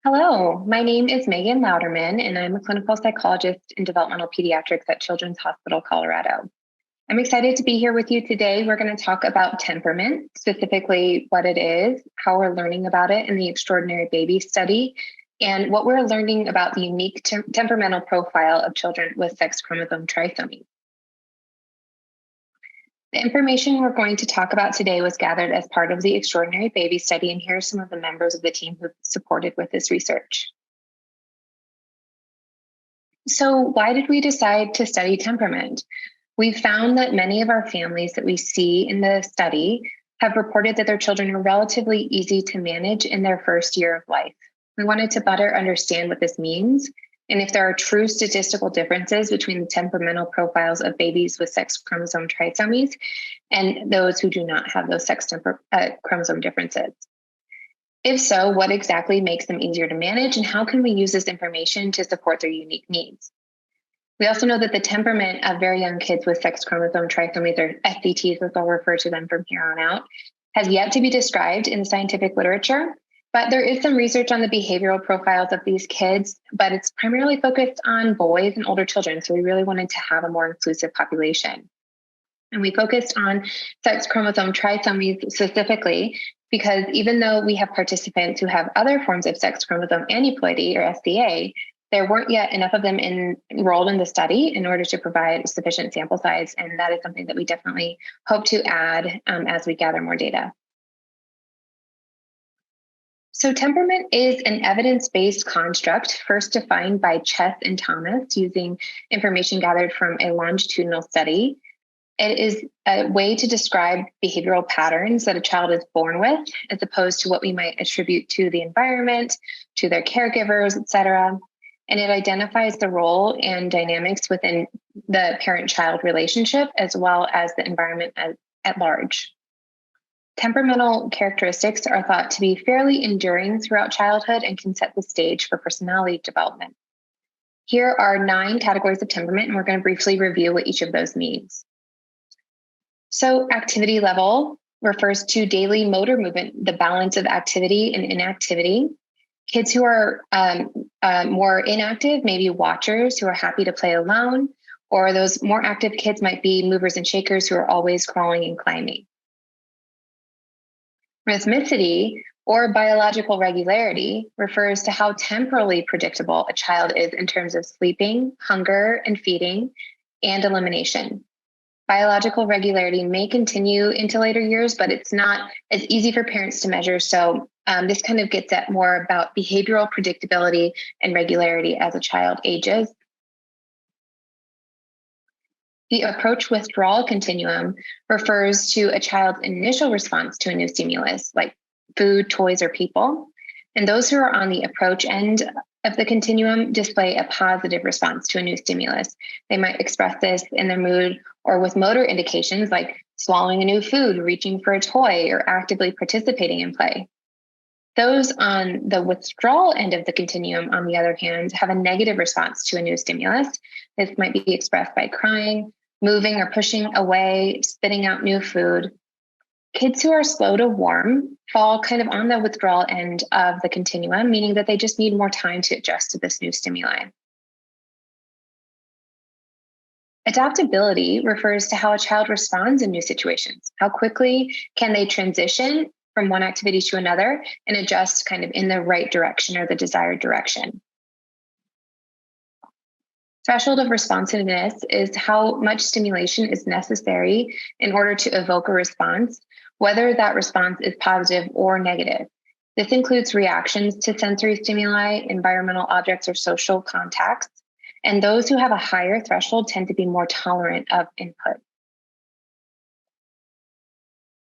Hello, my name is Megan Louderman, and I'm a clinical psychologist in developmental pediatrics at Children's Hospital, Colorado. I'm excited to be here with you today. We're going to talk about temperament, specifically what it is, how we're learning about it in the Extraordinary Baby Study, and what we're learning about the unique temperamental profile of children with sex chromosome trisomy. The information we're going to talk about today was gathered as part of the Extraordinary Baby Study, and here are some of the members of the team who supported with this research. So why did we decide to study temperament? We found that many of our families that we see in the study have reported that their children are relatively easy to manage in their first year of life. We wanted to better understand what this means and if there are true statistical differences between the temperamental profiles of babies with sex chromosome trisomies and those who do not have those sex chromosome differences. If so, what exactly makes them easier to manage, and how can we use this information to support their unique needs? We also know that the temperament of very young kids with sex chromosome trisomies, or SCTs as I'll refer to them from here on out, has yet to be described in the scientific literature. But there is some research on the behavioral profiles of these kids, but it's primarily focused on boys and older children. So we really wanted to have a more inclusive population. And we focused on sex chromosome trisomies specifically because even though we have participants who have other forms of sex chromosome aneuploidy, or SCA, there weren't yet enough of them enrolled in the study in order to provide sufficient sample size. And that is something that we definitely hope to add as we gather more data. So temperament is an evidence-based construct first defined by Chess and Thomas using information gathered from a longitudinal study. It is a way to describe behavioral patterns that a child is born with, as opposed to what we might attribute to the environment, to their caregivers, et cetera. And it identifies the role and dynamics within the parent-child relationship, as well as the environment at large. Temperamental characteristics are thought to be fairly enduring throughout childhood and can set the stage for personality development. Here are 9 categories of temperament, and we're going to briefly review what each of those means. So activity level refers to daily motor movement, the balance of activity and inactivity. Kids who are more inactive, maybe watchers who are happy to play alone, or those more active kids might be movers and shakers who are always crawling and climbing. Rhythmicity, or biological regularity, refers to how temporally predictable a child is in terms of sleeping, hunger and feeding, and elimination. Biological regularity may continue into later years, but it's not as easy for parents to measure. So this kind of gets at more about behavioral predictability and regularity as a child ages. The approach withdrawal continuum refers to a child's initial response to a new stimulus, like food, toys, or people. And those who are on the approach end of the continuum display a positive response to a new stimulus. They might express this in their mood or with motor indications like swallowing a new food, reaching for a toy, or actively participating in play. Those on the withdrawal end of the continuum, on the other hand, have a negative response to a new stimulus. This might be expressed by crying, moving or pushing away, spitting out new food. Kids who are slow to warm fall kind of on the withdrawal end of the continuum, meaning that they just need more time to adjust to this new stimuli. Adaptability refers to how a child responds in new situations. How quickly can they transition from one activity to another and adjust kind of in the right direction or the desired direction. Threshold of responsiveness is how much stimulation is necessary in order to evoke a response, whether that response is positive or negative. This includes reactions to sensory stimuli, environmental objects, or social contacts. And those who have a higher threshold tend to be more tolerant of input.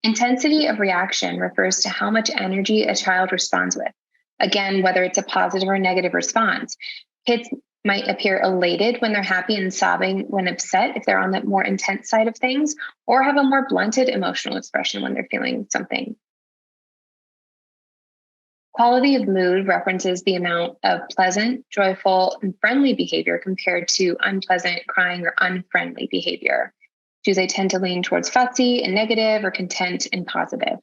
Intensity of reaction refers to how much energy a child responds with. Again, whether it's a positive or negative response. Kids might appear elated when they're happy and sobbing when upset if they're on the more intense side of things, or have a more blunted emotional expression when they're feeling something. Quality of mood references the amount of pleasant, joyful, and friendly behavior compared to unpleasant, crying, or unfriendly behavior. Do they tend to lean towards fussy and negative, or content and positive?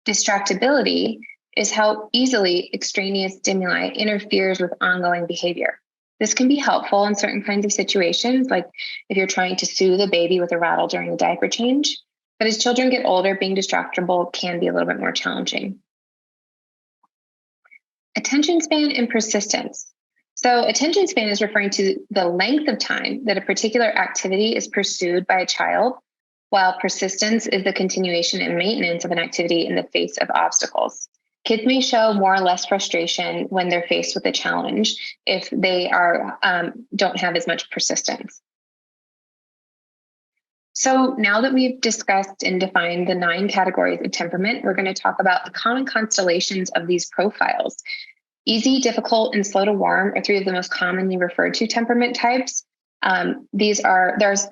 Distractibility is how easily extraneous stimuli interferes with ongoing behavior. This can be helpful in certain kinds of situations, like if you're trying to soothe a baby with a rattle during a diaper change. But as children get older, being distractible can be a little bit more challenging. Attention span and persistence. So attention span is referring to the length of time that a particular activity is pursued by a child, while persistence is the continuation and maintenance of an activity in the face of obstacles. Kids may show more or less frustration when they're faced with a challenge if they don't have as much persistence. So now that we've discussed and defined the 9 categories of temperament, we're going to talk about the common constellations of these profiles. Easy, difficult, and slow to warm are 3 of the most commonly referred to temperament types. There's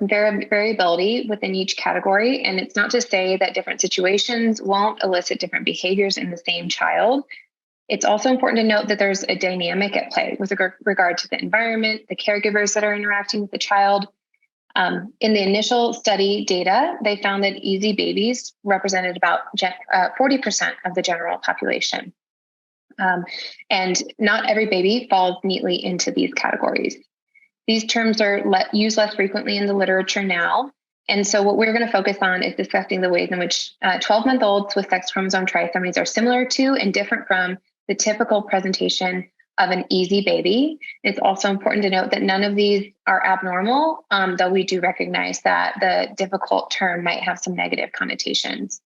variability within each category, and it's not to say that different situations won't elicit different behaviors in the same child. It's also important to note that there's a dynamic at play with regard to the environment, the caregivers that are interacting with the child. In the initial study data, they found that easy babies represented about 40% of the general population. And not every baby falls neatly into these categories. These terms are used less frequently in the literature now. And so what we're going to focus on is discussing the ways in which 12-month-olds with sex chromosome trisomies are similar to and different from the typical presentation of an easy baby. It's also important to note that none of these are abnormal, though we do recognize that the difficult term might have some negative connotations.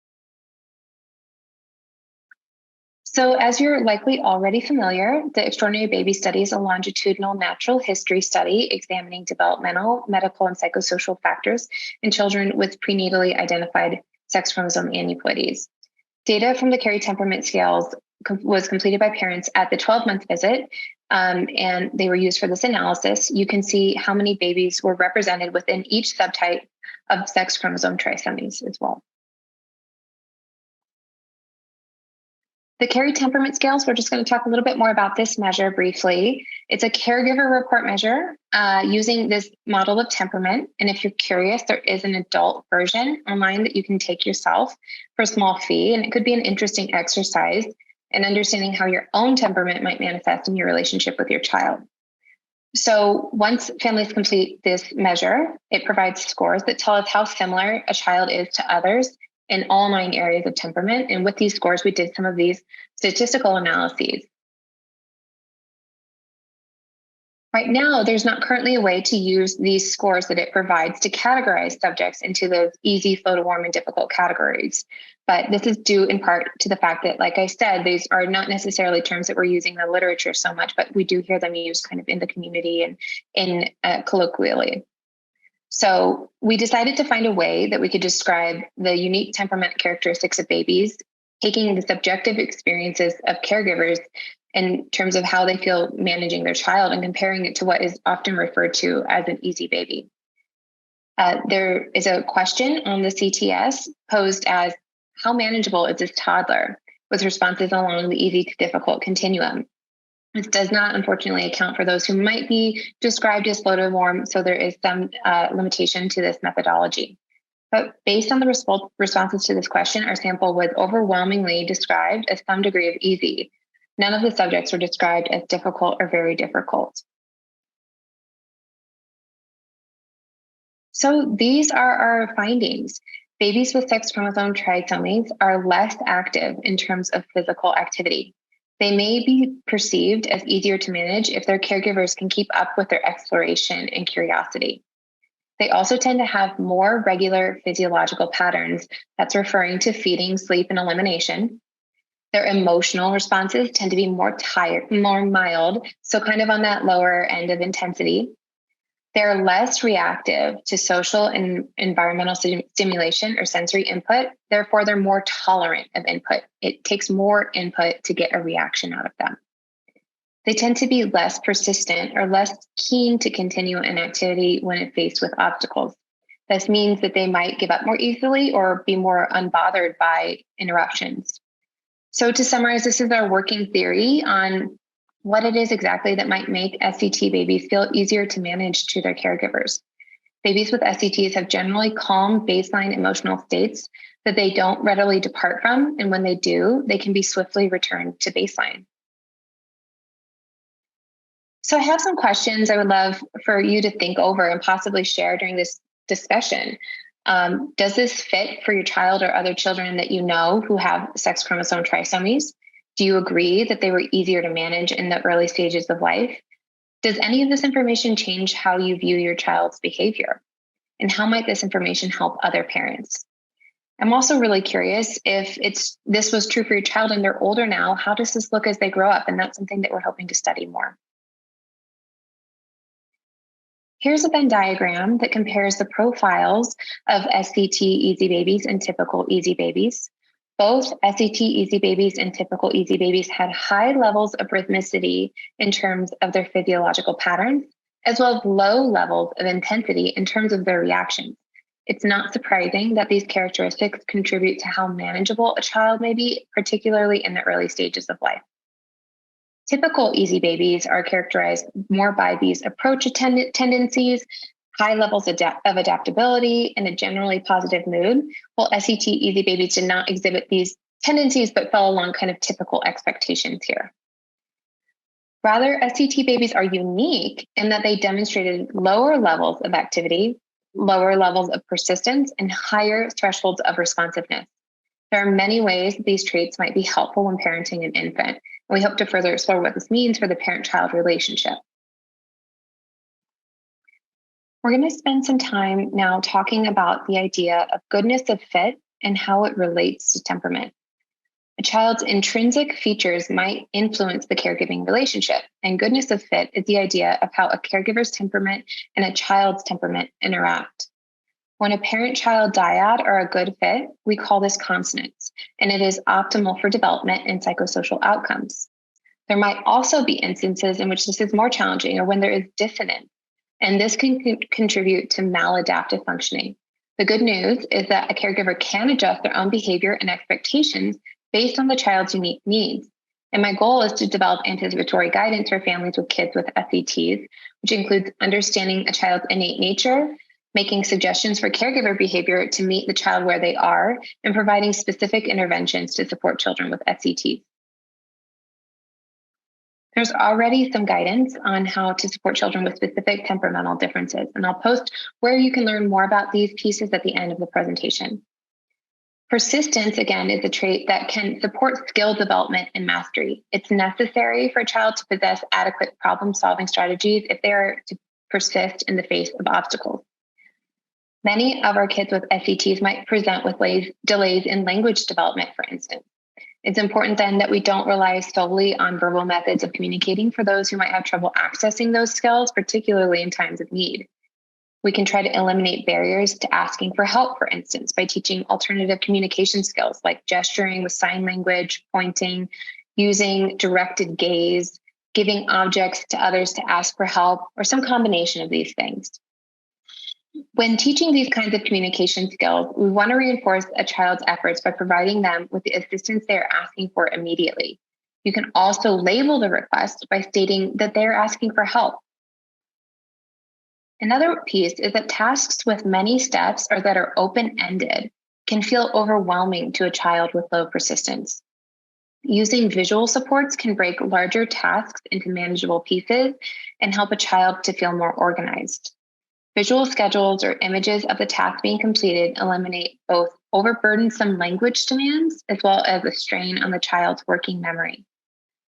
So as you're likely already familiar, the Extraordinary Baby Study is a longitudinal natural history study examining developmental, medical, and psychosocial factors in children with prenatally identified sex chromosome aneuploidies. Data from the Carey temperament scales was completed by parents at the 12-month visit, and they were used for this analysis. You can see how many babies were represented within each subtype of sex chromosome trisomies as well. The Carey temperament scales, we're just going to talk a little bit more about this measure briefly. It's a caregiver report measure using this model of temperament. And if you're curious, there is an adult version online that you can take yourself for a small fee. And it could be an interesting exercise in understanding how your own temperament might manifest in your relationship with your child. So once families complete this measure, it provides scores that tell us how similar a child is to others in all 9 areas of temperament. And with these scores, we did some of these statistical analyses. Right now, there's not currently a way to use these scores that it provides to categorize subjects into those easy, slow to warm, and difficult categories. But this is due in part to the fact that, like I said, these are not necessarily terms that we're using in the literature so much, but we do hear them used kind of in the community and in colloquially. So we decided to find a way that we could describe the unique temperament characteristics of babies, taking the subjective experiences of caregivers in terms of how they feel managing their child and comparing it to what is often referred to as an easy baby. There is a question on the CTS posed as, how manageable is this toddler, with responses along the easy to difficult continuum. This does not, unfortunately, account for those who might be described as slow to warm, so there is some limitation to this methodology. But based on the responses to this question, our sample was overwhelmingly described as some degree of easy. None of the subjects were described as difficult or very difficult. So these are our findings. Babies with sex chromosome trisomies are less active in terms of physical activity. They may be perceived as easier to manage if their caregivers can keep up with their exploration and curiosity. They also tend to have more regular physiological patterns. That's referring to feeding, sleep, and elimination. Their emotional responses tend to be more mild, so kind of on that lower end of intensity. They're less reactive to social and environmental stimulation or sensory input. Therefore, they're more tolerant of input. It takes more input to get a reaction out of them. They tend to be less persistent or less keen to continue an activity when faced with obstacles. This means that they might give up more easily or be more unbothered by interruptions. So to summarize, this is our working theory on what it is exactly that might make SCT babies feel easier to manage to their caregivers. Babies with SCTs have generally calm baseline emotional states that they don't readily depart from, and when they do, they can be swiftly returned to baseline. So I have some questions I would love for you to think over and possibly share during this discussion. Does this fit for your child or other children that you know who have sex chromosome trisomies? Do you agree that they were easier to manage in the early stages of life? Does any of this information change how you view your child's behavior? And how might this information help other parents? I'm also really curious if this was true for your child and they're older now, how does this look as they grow up? And that's something that we're hoping to study more. Here's a Venn diagram that compares the profiles of SCT easy babies and typical easy babies. Both SCT easy babies and typical easy babies had high levels of rhythmicity in terms of their physiological patterns, as well as low levels of intensity in terms of their reactions. It's not surprising that these characteristics contribute to how manageable a child may be, particularly in the early stages of life. Typical easy babies are characterized more by these approach tendencies, high levels of adaptability, and a generally positive mood, while SET easy babies did not exhibit these tendencies but fell along kind of typical expectations here. Rather, SET babies are unique in that they demonstrated lower levels of activity, lower levels of persistence, and higher thresholds of responsiveness. There are many ways that these traits might be helpful when parenting an infant, and we hope to further explore what this means for the parent-child relationship. We're going to spend some time now talking about the idea of goodness of fit and how it relates to temperament. A child's intrinsic features might influence the caregiving relationship, and goodness of fit is the idea of how a caregiver's temperament and a child's temperament interact. When a parent-child dyad are a good fit, we call this consonance, and it is optimal for development and psychosocial outcomes. There might also be instances in which this is more challenging or when there is dissonance, and this can contribute to maladaptive functioning. The good news is that a caregiver can adjust their own behavior and expectations based on the child's unique needs. And my goal is to develop anticipatory guidance for families with kids with SETs, which includes understanding a child's innate nature, making suggestions for caregiver behavior to meet the child where they are, and providing specific interventions to support children with SETs. There's already some guidance on how to support children with specific temperamental differences, and I'll post where you can learn more about these pieces at the end of the presentation. Persistence, again, is a trait that can support skill development and mastery. It's necessary for a child to possess adequate problem-solving strategies if they are to persist in the face of obstacles. Many of our kids with SETs might present with delays in language development, for instance. It's important then that we don't rely solely on verbal methods of communicating for those who might have trouble accessing those skills, particularly in times of need. We can try to eliminate barriers to asking for help, for instance, by teaching alternative communication skills like gesturing with sign language, pointing, using directed gaze, giving objects to others to ask for help, or some combination of these things. When teaching these kinds of communication skills, we want to reinforce a child's efforts by providing them with the assistance they are asking for immediately. You can also label the request by stating that they're asking for help. Another piece is that tasks with many steps or that are open-ended can feel overwhelming to a child with low persistence. Using visual supports can break larger tasks into manageable pieces and help a child to feel more organized. Visual schedules or images of the task being completed eliminate both overburdensome language demands as well as a strain on the child's working memory.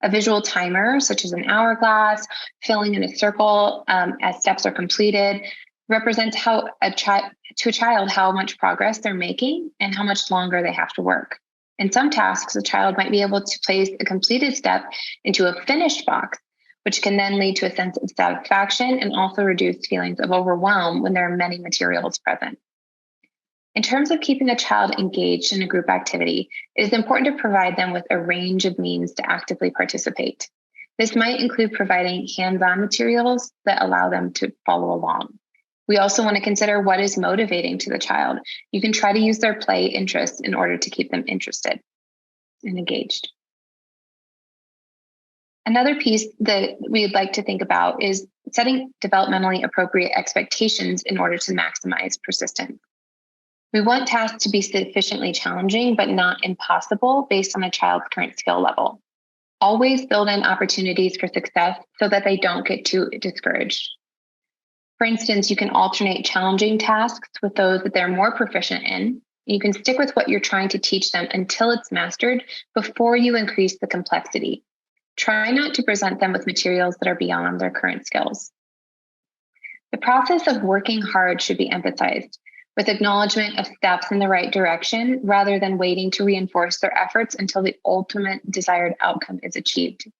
A visual timer, such as an hourglass, filling in a circle as steps are completed, represents to a child how much progress they're making and how much longer they have to work. In some tasks, a child might be able to place a completed step into a finished box, which can then lead to a sense of satisfaction and also reduce feelings of overwhelm when there are many materials present. In terms of keeping a child engaged in a group activity, it is important to provide them with a range of means to actively participate. This might include providing hands-on materials that allow them to follow along. We also want to consider what is motivating to the child. You can try to use their play interests in order to keep them interested and engaged. Another piece that we'd like to think about is setting developmentally appropriate expectations in order to maximize persistence. We want tasks to be sufficiently challenging, but not impossible based on a child's current skill level. Always build in opportunities for success so that they don't get too discouraged. For instance, you can alternate challenging tasks with those that they're more proficient in. You can stick with what you're trying to teach them until it's mastered before you increase the complexity. Try not to present them with materials that are beyond their current skills. The process of working hard should be emphasized, with acknowledgement of steps in the right direction rather than waiting to reinforce their efforts until the ultimate desired outcome is achieved.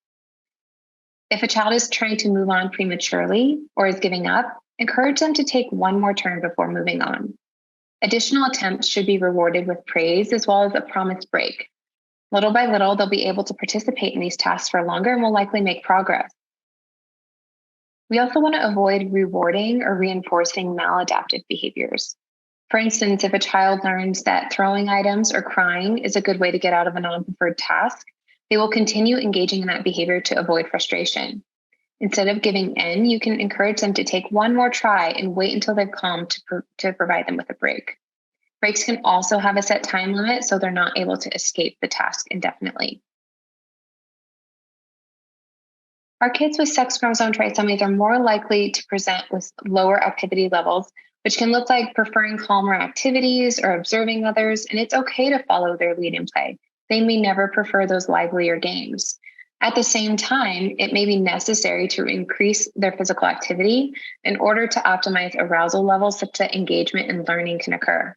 If a child is trying to move on prematurely or is giving up, encourage them to take one more turn before moving on. Additional attempts should be rewarded with praise as well as a promised break. Little by little, they'll be able to participate in these tasks for longer and will likely make progress. We also want to avoid rewarding or reinforcing maladaptive behaviors. For instance, if a child learns that throwing items or crying is a good way to get out of a non-preferred task, they will continue engaging in that behavior to avoid frustration. Instead of giving in, you can encourage them to take one more try and wait until they've calmed to provide them with a break. Breaks can also have a set time limit, so they're not able to escape the task indefinitely. Our kids with sex chromosome trisomies are more likely to present with lower activity levels, which can look like preferring calmer activities or observing others, and it's okay to follow their lead in play. They may never prefer those livelier games. At the same time, it may be necessary to increase their physical activity in order to optimize arousal levels such that engagement and learning can occur.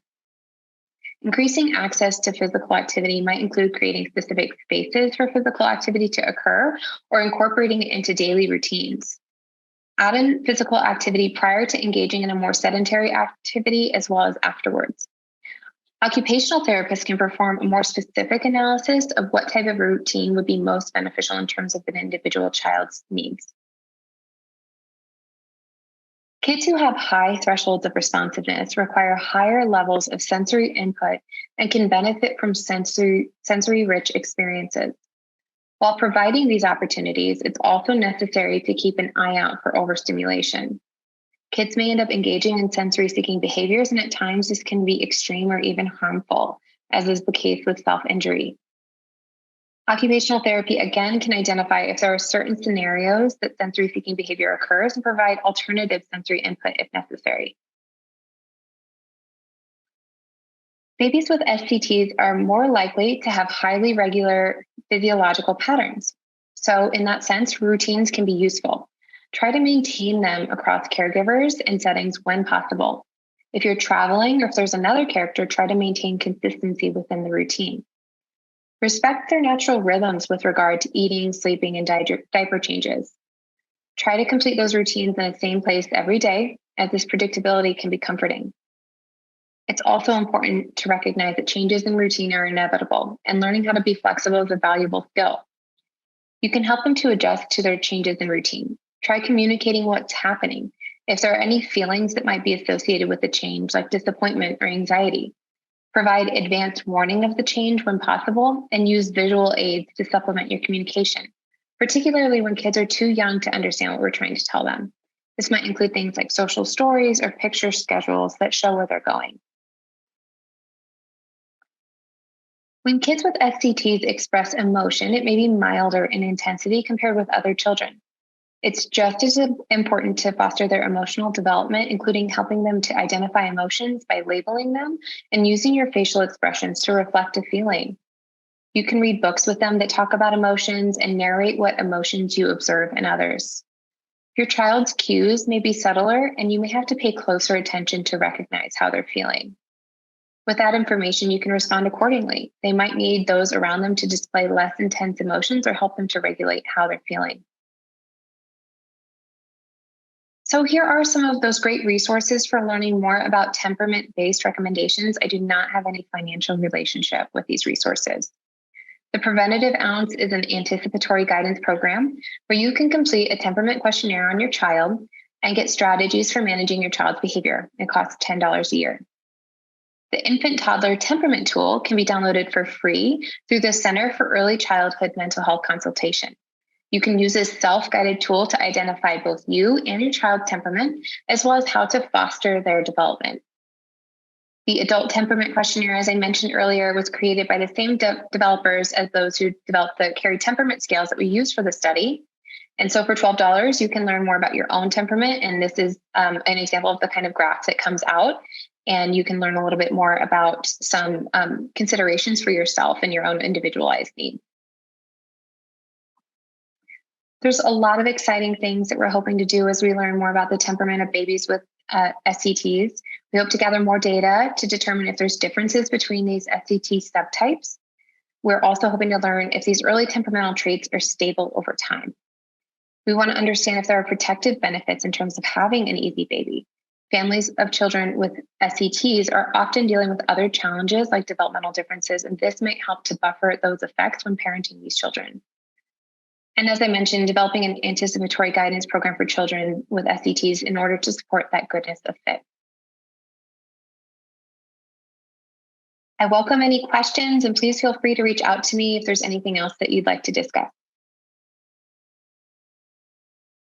Increasing access to physical activity might include creating specific spaces for physical activity to occur or incorporating it into daily routines. Add in physical activity prior to engaging in a more sedentary activity as well as afterwards. Occupational therapists can perform a more specific analysis of what type of routine would be most beneficial in terms of an individual child's needs. Kids who have high thresholds of responsiveness require higher levels of sensory input and can benefit from sensory-rich experiences. While providing these opportunities, it's also necessary to keep an eye out for overstimulation. Kids may end up engaging in sensory-seeking behaviors, and at times this can be extreme or even harmful, as is the case with self-injury. Occupational therapy, again, can identify if there are certain scenarios that sensory-seeking behavior occurs and provide alternative sensory input if necessary. Babies with SCTs are more likely to have highly regular physiological patterns. So in that sense, routines can be useful. Try to maintain them across caregivers and settings when possible. If you're traveling or if there's another character, try to maintain consistency within the routine. Respect their natural rhythms with regard to eating, sleeping, and diaper changes. Try to complete those routines in the same place every day, as this predictability can be comforting. It's also important to recognize that changes in routine are inevitable, and learning how to be flexible is a valuable skill. You can help them to adjust to their changes in routine. Try communicating what's happening. If there are any feelings that might be associated with the change, like disappointment or anxiety, provide advance warning of the change when possible, and use visual aids to supplement your communication, particularly when kids are too young to understand what we're trying to tell them. This might include things like social stories or picture schedules that show where they're going. When kids with SCTs express emotion, it may be milder in intensity compared with other children. It's just as important to foster their emotional development, including helping them to identify emotions by labeling them and using your facial expressions to reflect a feeling. You can read books with them that talk about emotions and narrate what emotions you observe in others. Your child's cues may be subtler, and you may have to pay closer attention to recognize how they're feeling. With that information, you can respond accordingly. They might need those around them to display less intense emotions or help them to regulate how they're feeling. So here are some of those great resources for learning more about temperament-based recommendations. I do not have any financial relationship with these resources. The Preventative Ounce is an anticipatory guidance program where you can complete a temperament questionnaire on your child and get strategies for managing your child's behavior. It costs $10 a year. The Infant Toddler Temperament Tool can be downloaded for free through the Center for Early Childhood Mental Health Consultation. You can use this self-guided tool to identify both you and your child's temperament, as well as how to foster their development. The adult temperament questionnaire, as I mentioned earlier, was created by the same developers as those who developed the Carey temperament scales that we used for the study. And so for $12, you can learn more about your own temperament. And this is an example of the kind of graph that comes out. And you can learn a little bit more about some considerations for yourself and your own individualized needs. There's a lot of exciting things that we're hoping to do as we learn more about the temperament of babies with SCTs. We hope to gather more data to determine if there's differences between these SCT subtypes. We're also hoping to learn if these early temperamental traits are stable over time. We want to understand if there are protective benefits in terms of having an easy baby. Families of children with SCTs are often dealing with other challenges like developmental differences, and this might help to buffer those effects when parenting these children. And as I mentioned, developing an anticipatory guidance program for children with SCTs in order to support that goodness of fit. I welcome any questions, and please feel free to reach out to me if there's anything else that you'd like to discuss.